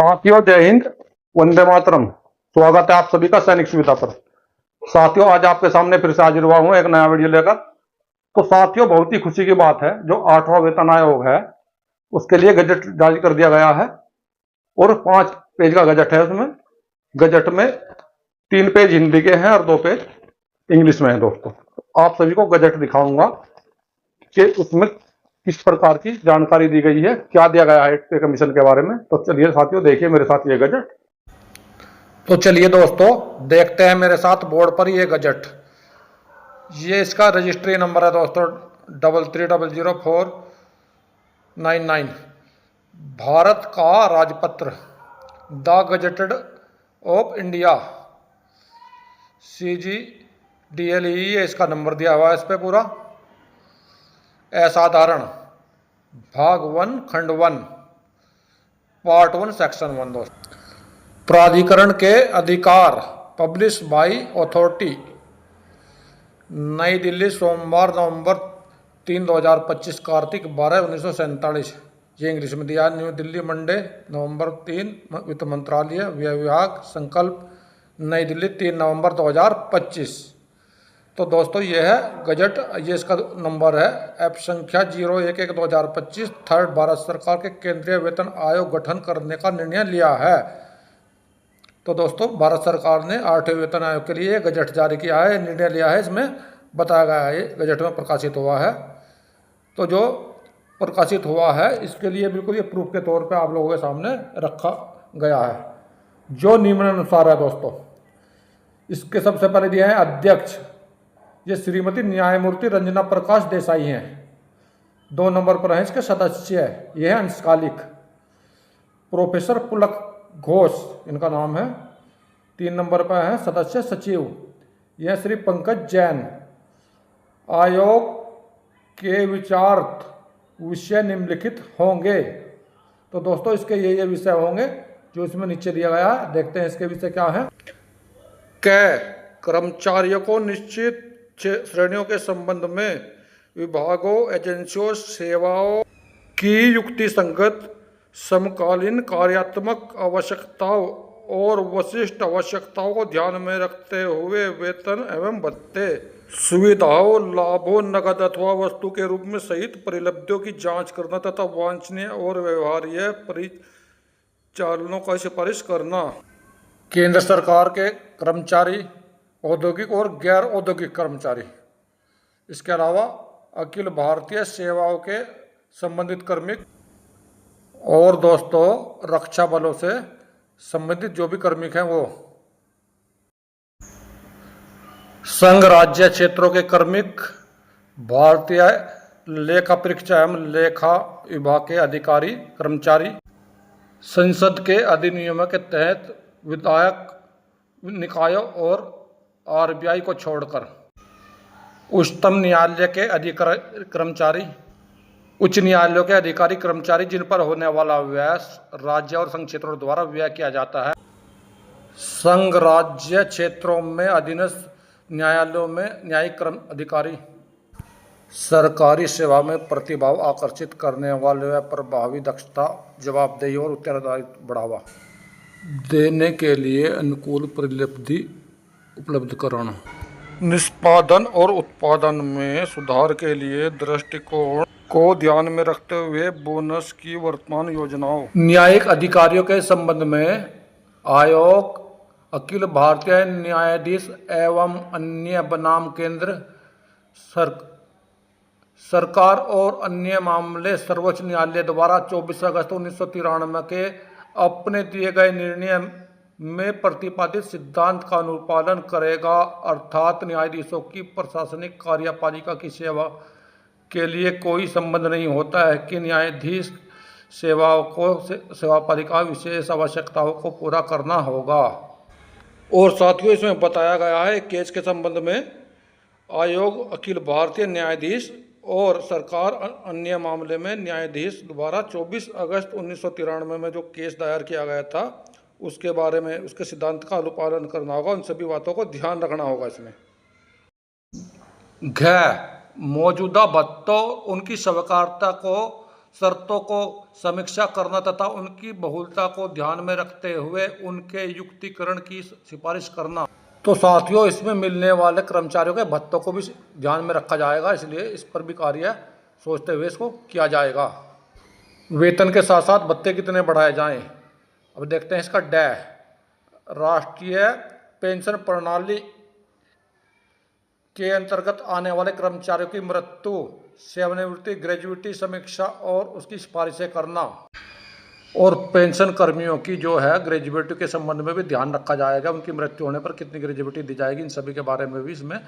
साथियों जय हिंद, वंदे मातरम। स्वागत है आप सभी का सैनिक सुविधा पर। साथियों आज आपके सामने फिर से हाजिर हुआ हूं एक नया वीडियो लेकर। तो साथियों बहुत ही खुशी की बात है, जो 8वां वेतन आयोग है उसके लिए गजट जारी कर दिया गया है और 5 पेज का गजट है। उसमें गजट में 3 पेज हिंदी के हैं और 2 पेज इंग्लिश में है। दोस्तों आप सभी को गजट दिखाऊंगा कि उसमें किस प्रकार की जानकारी दी गई है, क्या दिया गया है पे कमीशन के बारे में। तो चलिए साथियों देखिए मेरे साथ ये गजट। तो चलिए दोस्तों देखते हैं मेरे साथ बोर्ड पर ये गजट। ये इसका रजिस्ट्री नंबर है दोस्तों 33000499। भारत का राजपत्र the gazetted of India CGDLE, ये इसका नंबर दिया हुआ है इस पे पूरा। असाधारण भाग 1 खंड 1 पार्ट 1 सेक्शन 1। दोस्तों प्राधिकरण के अधिकार पब्लिश बाई अथॉरिटी, नई दिल्ली सोमवार नवंबर 3 2025 कार्तिक 12 1947। ये इंग्लिश में दिया। न्यू दिल्ली मंडे नवंबर 3 वित्त मंत्रालय विभाग संकल्प नई दिल्ली 3 नवंबर 2025। तो दोस्तों ये है गजट। ये इसका नंबर है एफ संख्या 011/2025। थर्ड, भारत सरकार के केंद्रीय वेतन आयोग गठन करने का निर्णय लिया है। तो दोस्तों भारत सरकार ने 8वें वेतन आयोग के लिए गजट जारी किया है, निर्णय लिया है। इसमें बताया गया है, ये गजट में प्रकाशित हुआ है। तो जो प्रकाशित हुआ है इसके लिए बिल्कुल ये प्रूफ के तौर पे आप लोगों के सामने रखा गया है, जो निम्नानुसार है। दोस्तों इसके सबसे पहले दिए हैं अध्यक्ष, ये श्रीमती न्यायमूर्ति रंजना प्रकाश देसाई हैं। 2 नंबर पर है इसके सदस्य, ये है अंशकालिक प्रोफेसर पुलक घोष, इनका नाम है। 3 नंबर पर है सदस्य सचिव, यह श्री पंकज जैन। आयोग के विचारार्थ विषय निम्नलिखित होंगे। तो दोस्तों इसके ये विषय होंगे जो इसमें नीचे दिया गया है। देखते हैं इसके विषय क्या है। कर्मचारियों को निश्चित श्रेणियों के संबंध में विभागों, एजेंसियों, सेवाओं की युक्ति संगत समकालीन कार्यात्मक आवश्यकताओं और विशिष्ट आवश्यकताओं को ध्यान में रखते हुए वेतन एवं भत्ते, सुविधाओं, लाभों, नकद अथवा वस्तु के रूप में सहित परिलब्धियों की जांच करना तथा वांछनीय और व्यवहार्य परिचालनों का सिफारिश करना। केंद्र सरकार के कर्मचारी, औद्योगिक और गैर औद्योगिक कर्मचारी, इसके अलावा अखिल भारतीय सेवाओं के संबंधित कार्मिक और दोस्तों रक्षा बलों से संबंधित जो भी कार्मिक हैं वो, संघ राज्य क्षेत्रों के कार्मिक, भारतीय लेखा परीक्षा एवं लेखा विभाग के अधिकारी कर्मचारी, संसद के अधिनियमों के तहत विधायक निकायों और RBI को छोड़कर उच्चतम न्यायालय के अधिकारी कर्मचारी, उच्च न्यायालयों के अधिकारी कर्मचारी जिन पर होने वाला व्यय राज्य और संघ क्षेत्रों द्वारा व्यय किया जाता है। संघ राज्य क्षेत्रों में अधीनस्थ न्यायालयों में न्यायिक अधिकारी, सरकारी सेवा में प्रतिभाव आकर्षित करने वाले व प्रभावी दक्षता, जवाबदेही और उत्तरदायित्व बढ़ावा देने के लिए अनुकूल परिलब्धि उपलब्ध कराना, निष्पादन और उत्पादन में सुधार के लिए दृष्टिकोण को ध्यान में रखते हुए बोनस की वर्तमान योजनाओं, न्यायिक अधिकारियों के संबंध में आयोग अखिल भारतीय न्यायाधीश एवं अन्य बनाम केंद्र सरकार और अन्य मामले सर्वोच्च न्यायालय द्वारा 24 अगस्त 1993 के अपने दिए गए निर्णय में प्रतिपादित सिद्धांत का अनुपालन करेगा, अर्थात न्यायाधीशों की प्रशासनिक कार्यपालिका की सेवा के लिए कोई संबंध नहीं होता है कि न्यायाधीश सेवाओं को सेवापालिका विशेष आवश्यकताओं को पूरा करना होगा। और साथियों इसमें बताया गया है केस के संबंध में आयोग अखिल भारतीय न्यायाधीश और सरकार अन्य मामले में न्यायाधीश द्वारा 24 अगस्त 1993 में जो केस दायर किया गया था उसके बारे में, उसके सिद्धांत का अनुपालन करना होगा। उन सभी बातों को ध्यान रखना होगा। इसमें मौजूदा भत्तों, उनकी स्वीकार्यता को शर्तों को समीक्षा करना तथा उनकी बहुलता को ध्यान में रखते हुए उनके युक्तिकरण की सिफारिश करना। तो साथियों, इसमें मिलने वाले कर्मचारियों के भत्तों को भी ध्यान में रखा जाएगा, इसलिए इस पर भी कार्य सोचते हुए इसको किया जाएगा। वेतन के साथ साथ भत्ते कितने बढ़ाए जाएं, अब देखते हैं इसका डै। राष्ट्रीय पेंशन प्रणाली के अंतर्गत आने वाले कर्मचारियों की मृत्यु, सेवानिवृत्ति, ग्रेजुएटी समीक्षा और उसकी सिफारिशें करना। और पेंशन कर्मियों की जो है ग्रेजुएटी के संबंध में भी ध्यान रखा जाएगा, उनकी मृत्यु होने पर कितनी ग्रेजुएटी दी जाएगी, इन सभी के बारे में भी इसमें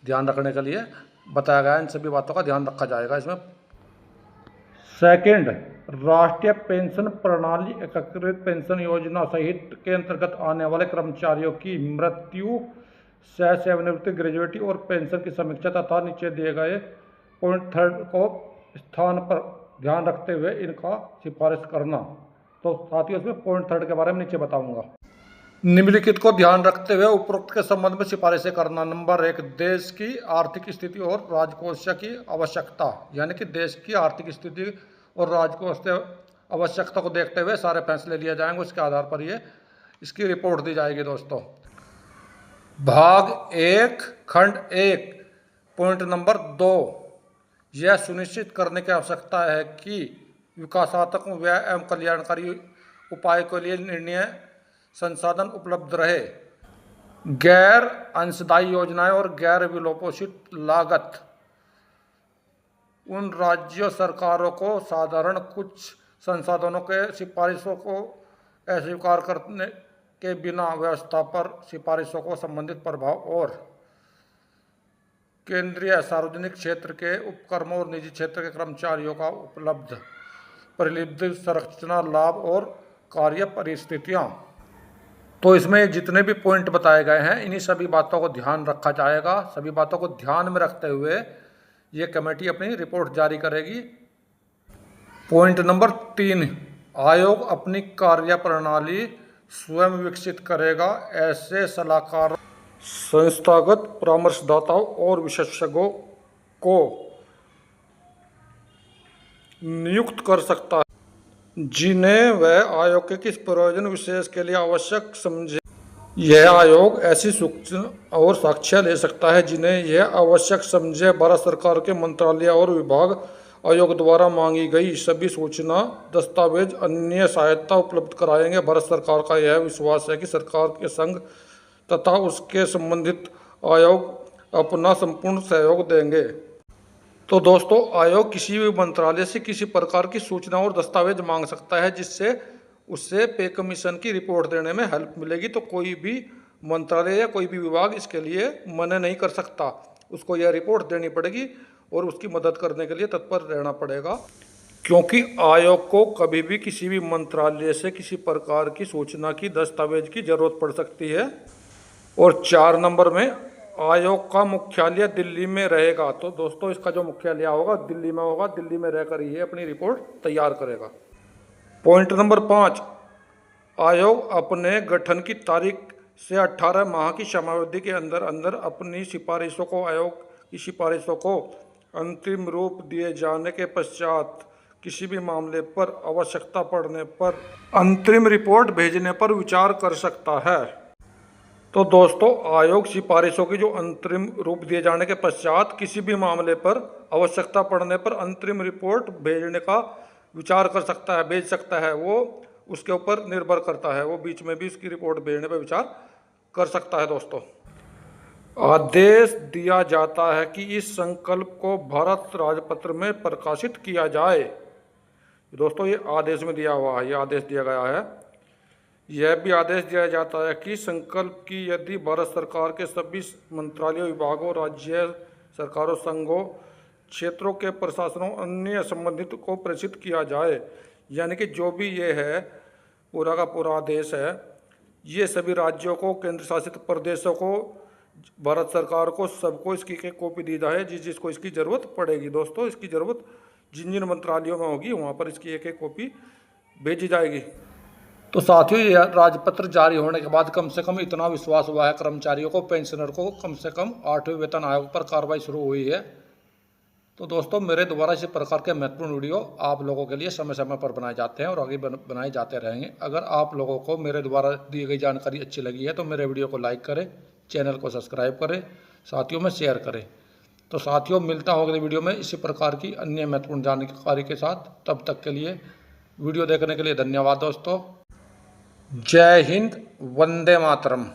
ध्यान रखने के लिए बताया गया है। इन सभी बातों का ध्यान रखा जाएगा इसमें। सेकंड, राष्ट्रीय पेंशन प्रणाली एकीकृत पेंशन योजना सहित के अंतर्गत आने वाले कर्मचारियों की मृत्यु, सेवानिवृत्ति, ग्रेजुएटी और पेंशन की समीक्षा तथा नीचे दिए गए पॉइंट थर्ड को स्थान पर ध्यान रखते हुए इनका सिफारिश करना। तो साथियों, इसमें पॉइंट थर्ड के बारे में नीचे बताऊंगा। निम्नलिखित को ध्यान रखते हुए उपरोक्त के संबंध में सिफारिशें करना। नंबर 1, देश की आर्थिक स्थिति और राजकोष की आवश्यकता, यानी कि देश की आर्थिक स्थिति और राजकोष की आवश्यकता को देखते हुए सारे फैसले लिए जाएंगे, उसके आधार पर ये इसकी रिपोर्ट दी जाएगी। दोस्तों, भाग 1 खंड 1 पॉइंट नंबर 2, यह सुनिश्चित करने की आवश्यकता है कि विकासात्मक व्यय एवं कल्याणकारी उपाय के लिए निर्णय संसाधन उपलब्ध रहे। गैर अंशदायी योजनाएं और गैर विलोपोचित लागत उन राज्य सरकारों को साधारण कुछ संसाधनों के सिफारिशों को अस्वीकार करने के बिना व्यवस्था पर सिफारिशों को संबंधित प्रभाव और केंद्रीय सार्वजनिक क्षेत्र के उपक्रमों और निजी क्षेत्र के कर्मचारियों का उपलब्ध परिलब्ध संरचना, लाभ और कार्य परिस्थितियां। तो इसमें जितने भी पॉइंट बताए गए हैं, इन्हीं सभी बातों को ध्यान रखा जाएगा। सभी बातों को ध्यान में रखते हुए ये कमेटी अपनी रिपोर्ट जारी करेगी। पॉइंट नंबर 3, आयोग अपनी कार्य प्रणाली स्वयं विकसित करेगा। ऐसे सलाहकार संस्थागत परामर्शदाताओं और विशेषज्ञों को नियुक्त कर सकता है जिन्हें वह आयोग के किस प्रयोजन विशेष के लिए आवश्यक समझे। यह आयोग ऐसी सूचना और साक्ष्य ले सकता है जिन्हें यह आवश्यक समझे। भारत सरकार के मंत्रालय और विभाग आयोग द्वारा मांगी गई सभी सूचना, दस्तावेज, अन्य सहायता उपलब्ध कराएंगे। भारत सरकार का यह विश्वास है कि सरकार के संघ तथा उसके संबंधित आयोग अपना संपूर्ण सहयोग देंगे। तो दोस्तों, आयोग किसी भी मंत्रालय से किसी प्रकार की सूचना और दस्तावेज मांग सकता है जिससे उससे पे कमीशन की रिपोर्ट देने में हेल्प मिलेगी। तो कोई भी मंत्रालय या कोई भी विभाग इसके लिए मना नहीं कर सकता, उसको यह रिपोर्ट देनी पड़ेगी और उसकी मदद करने के लिए तत्पर रहना पड़ेगा, क्योंकि आयोग को कभी भी किसी भी मंत्रालय से किसी प्रकार की सूचना की, दस्तावेज की जरूरत पड़ सकती है। और 4 नंबर में, आयोग का मुख्यालय दिल्ली में रहेगा। तो दोस्तों, इसका जो मुख्यालय होगा दिल्ली में होगा, दिल्ली में रहकर ये अपनी रिपोर्ट तैयार करेगा। पॉइंट नंबर 5, आयोग अपने गठन की तारीख से 18 माह की समयावधि के अंदर अंदर अपनी सिफारिशों को आयोग की सिफारिशों को अंतिम रूप दिए जाने के पश्चात किसी भी मामले पर आवश्यकता पड़ने पर अंतरिम रिपोर्ट भेजने पर विचार कर सकता है। तो दोस्तों, आयोग सिफारिशों की जो अंतरिम रूप दिए जाने के पश्चात किसी भी मामले पर आवश्यकता पड़ने पर अंतरिम रिपोर्ट भेजने का विचार कर सकता है, भेज सकता है। वो उसके ऊपर निर्भर करता है, वो बीच में भी इसकी रिपोर्ट भेजने पर विचार कर सकता है। दोस्तों, आदेश दिया जाता है कि इस संकल्प को भारत राजपत्र में प्रकाशित किया जाए। दोस्तों, ये आदेश में दिया हुआ है, ये आदेश दिया गया है। यह भी आदेश दिया जाता है कि संकल्प की यदि भारत सरकार के सभी मंत्रालयों, विभागों, राज्य सरकारों, संघों, क्षेत्रों के प्रशासनों, अन्य संबंधित को प्रेषित किया जाए। यानी कि जो भी ये है पूरा का पूरा आदेश है, ये सभी राज्यों को, केंद्र शासित प्रदेशों को, भारत सरकार को, सबको इसकी एक कॉपी दी जाए जिस जिसको इसकी ज़रूरत पड़ेगी। दोस्तों, इसकी ज़रूरत जिन जिन मंत्रालयों में होगी वहाँ पर इसकी एक कॉपी भेजी जाएगी। तो साथियों, ये राजपत्र जारी होने के बाद कम से कम इतना विश्वास हुआ है कर्मचारियों को, पेंशनर को, कम से कम 8वें वेतन आयोग पर कार्रवाई शुरू हुई है। तो दोस्तों मेरे द्वारा इसी प्रकार के महत्वपूर्ण वीडियो आप लोगों के लिए समय समय पर बनाए जाते हैं और आगे बनाए जाते रहेंगे। अगर आप लोगों को मेरे द्वारा दी गई जानकारी अच्छी लगी है तो मेरे वीडियो को लाइक करें, चैनल को सब्सक्राइब करें, साथियों में शेयर करें। तो साथियों मिलता होगा अगले वीडियो में इसी प्रकार की अन्य महत्वपूर्ण जानकारी के साथ। तब तक के लिए वीडियो देखने के लिए धन्यवाद दोस्तों। जय हिंद, वंदे मातरम।